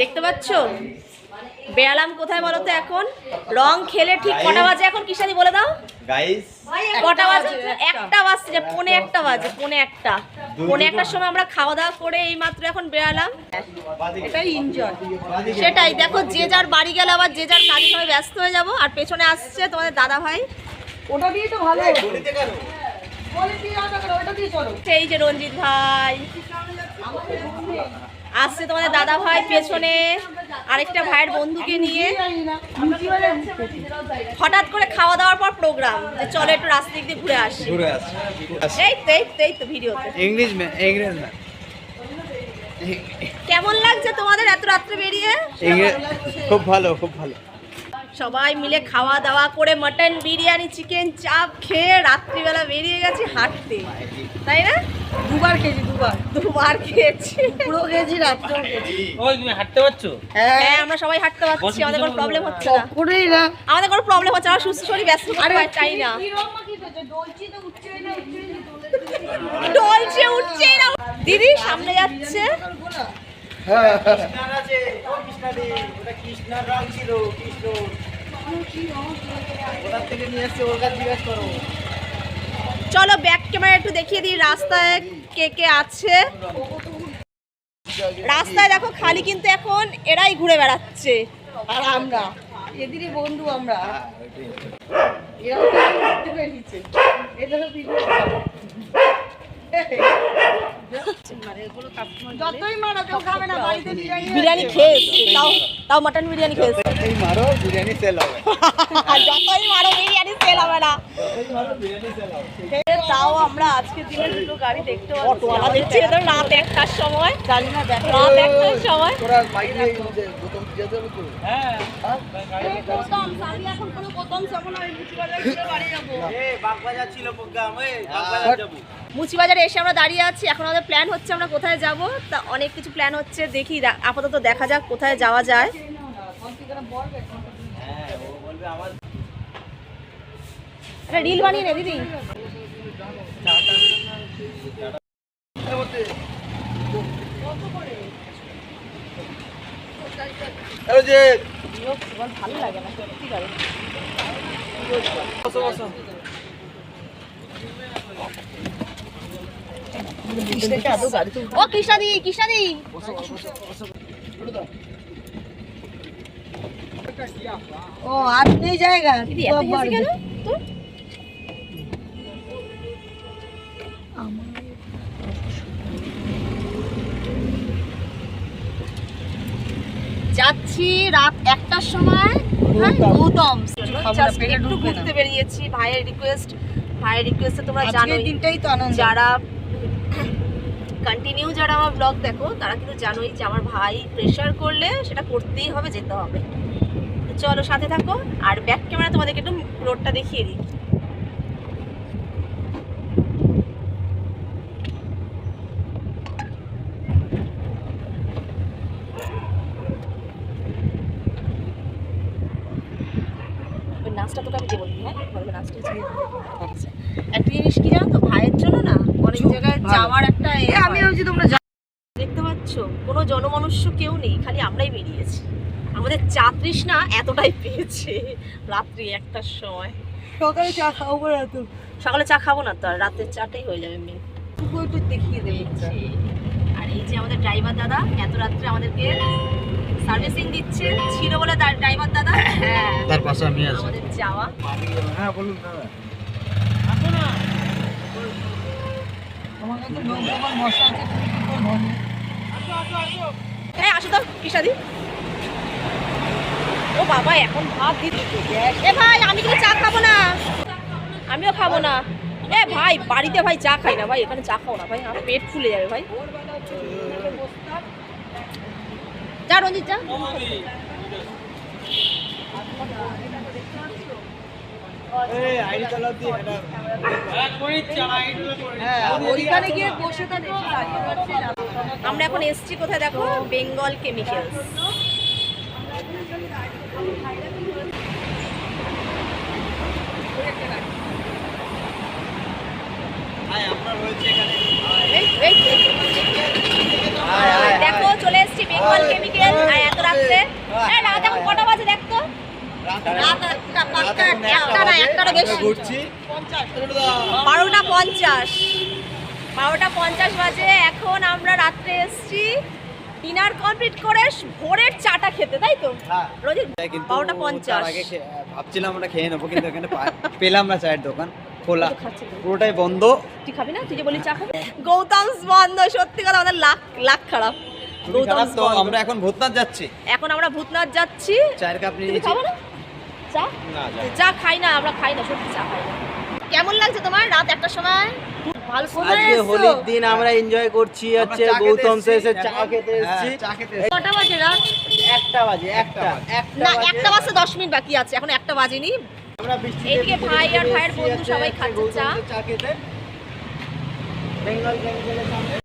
দেখতে পাচ্ছ বেড়ালাম কোথায় বলো তো? এখন রং খেলে ঠিক কটা বাজে এখন? কিসাদি বলে দাও গাইস, কটা বাজে? 1টা বাজছে, পৌনে 1টা বাজে, পৌনে 1টার সময় আমরা খাওয়া দাওয়া করে এই মাত্র এখন বেড়ালাম। এটাই এনজয়। সেটাই দেখো, যে যার বাড়ি গেলে আবার যে যার কাজের সময় ব্যস্ত হয়ে যাবো। আর পেছনে আসছে তোমাদের দাদা ভাই। ওটা দিয়ে তো ভালো। সেই যে রঞ্জিত ভাই আসছে, তোমাদের দাদা ভাই পেছনে আরেকটা ভাইয়ের বন্ধুকে নিয়ে। হঠাৎ করে খাওয়া দাওয়ার পর প্রোগ্রাম যে চলো একটু রাস্তা দিক দিয়ে ঘুরে আসি। এই তো ভিডিওতে ইংলিশ ম্যান। কেমন লাগছে তোমাদের এত রাত্রে বেরিয়ে? খুব ভালো, খুব ভালো। সবাই মিলে খাওয়া দাওয়া করে মটন বিরিয়ানি চিকেন চাপ খেয়ে রাত্রিবেলা বেরিয়ে গেছি হাঁটতে, তাই না? দুবার খেয়েছি, দুবার খেয়েছি, পুরো খেয়েছি, রাত্রেও খেয়েছি। ওই তুমি হাঁটতে পারছো? হ্যাঁ আমরা সবাই হাঁটতে পারছি, আমাদের কোনো প্রবলেম হচ্ছে না। করেই না, আমাদের কোনো প্রবলেম হচ্ছে না, আমরা সুস্থ শরীর ব্যস্ত থাকতে চাই না। ডলছে উঠছেই না। দিদি সামনে যাচ্ছে। চলো ব্যাক ক্যামেরা একটু দেখিয়ে দিই রাস্তায় কে কে আছে। রাস্তায় দেখো খালি, কিন্তু এখন এরাই ঘুরে বেড়াচ্ছে আর আমরা এদেরই বন্ধু। আমরা বিরিয়ানি খেয়েছে, তাও মটন বিরিয়ানি খেয়েছে। যতই মারো বিরিয়ানি সেল হবে না। তাও আমরা আজকে দিনে দুটো গাড়ি দেখতে পাচ্ছি। রাত 1টার সময়, জানি না রাত 1টার সময়। মুচিবাজারে এসে আমরা দাঁড়িয়ে আছি। এখন আমাদের প্ল্যান হচ্ছে আমরা কোথায় যাব। তা অনেক কিছু প্ল্যান হচ্ছে, দেখি আপাতত দেখা যাক কোথায় যাওয়া যায়। একটা রিল বানিয়ে নে দিদি। ভালো লাগে না সত্যি করে। ও কৃষ্ণাদি, ও আর নেই জায়গা। দিদি এত হেসে কেন তোর? যাচ্ছি রাত 1টার সময় গৌতম। একটু ঘুরতে বেরিয়েছি ভাইয়ের রিকোয়েস্টে। তোমরা জানো দিনটাই তো আনন্দ। যারা কন্টিনিউ যারা আমার ব্লগ দেখো তারা কিন্তু জানোই যে আমার ভাই প্রেশার করলে সেটা করতেই হবে, যেতে হবে। চলো সাথে থাকো। আর ব্যাক ক্যামেরা তোমাদেরকে একটু রোডটা দেখিয়ে দিই। নাচটা তোকে আমি দেবো, হ্যাঁ বলবে নাচটা। একটা জিনিস কি জানো তো, ভাইয়ের জন্য না অনেক জায়গায় যাওয়ার একটা আমি ভাবছি তোমরা দেখতে পাচ্ছ কোনো জনমনুষ্য কেউ নেই, খালি আমরাই বেরিয়েছি। আমাদের চা তৃষ্ণা এতটাই পেয়েছে রাত্রি 1টার সময়। সকালে চা খাবো না তো, সকালে চা খাবো না তো, আর রাতের চাটাই হয়ে যাবে মেন। একটু দেখিয়ে দেবে। আর এই যে আমাদের ড্রাইভার দাদা এত রাত্রে আমাদেরকে সার্ভিসিং দিচ্ছে, ছিল বলে তার ড্রাইভার দাদা। হ্যাঁ তার পাশে আমি আছি। আমাদের যাওয়া। হ্যাঁ বলুন দাদা। আসো না। আমার কাছে নৌকা মশলা আছে, হ্যাঁ আসো তো কৃষ্ণাদি। ও বাবা এখন ভাত দিচ্ছে। এ ভাই আমি কিন্তু চা খাবো না। আমিও খাবো না। এ ভাই বাড়িতে ভাই চা খাই না ভাই, এখানে চা খাও না ভাই, আমার পেট ফুলে যাবে ভাই। যা রঞ্জিত যা। আমরা এখন এসছি কোথায় দেখো, বেঙ্গল কেমিক্যালস। আপনার হয়েছে এখানে দেখো চলে এসেছি বেঙ্গল কেমিক্যাল। আর এত রাত্রে রাত এখন কটা বাজে দেখতো? রাত একটা না, একটারও বেশি। ঘুরছি 12:50 12:50 বাজে। এখন আমরা রাত্রে এসেছি ডিনার কমপ্লিট করে ভোরের চাটা খেতে, তাই তো? হ্যাঁ। রোজি কিন্তু 12:50 তার আগে ভাবছিলাম আমরা খেয়ে নেবো, কিন্তু এখানে পেলাম না চায়ের দোকান খোলা, পুরোটাই বন্ধ। তুই খাবি না? তুই যে বলি চা খাবি। গৌতমস বন্ধ। সত্যি কথা আমাদের লাখ খারাপ। খুবই খারাপ। গৌতমস তো বন্ধ। আমরা এখন ভূতনাথ যাচ্ছি, এখন আমরা ভূতনাথ যাচ্ছি। চায়ের কাপ নিয়ে তুমি নিয়েছি। খাবে না চা? না, চা খাই না আমরা, খাই না, সত্যি চা খাই না। কেমন লাগছে তোমার রাত একটার সময়? ভালো সময় আজকে এসছো। হোলির দিন আমরা এনজয় করছি, হচ্ছে আমরা চা খেতে গৌতম এসেছি, এসে চা এখন- খেতে হ্যাঁ, এসেছি। চা খেতে কটা বাজে রাত? একটা বাজে, একটা না, বাজে। একটা বাজতে 10 মিনিট বাকি আছে, এখন একটা বাজেনি। আমরা বৃষ্টিতে এদিকে ভিজে ভাই আর ভিজে ভাইয়ের এসেছি, বন্ধু হচ্ছে সবাই খাচ্ছে গৌতম চা। এসে চা খেতে বেঙ্গল কেমিক্যালের সামনে।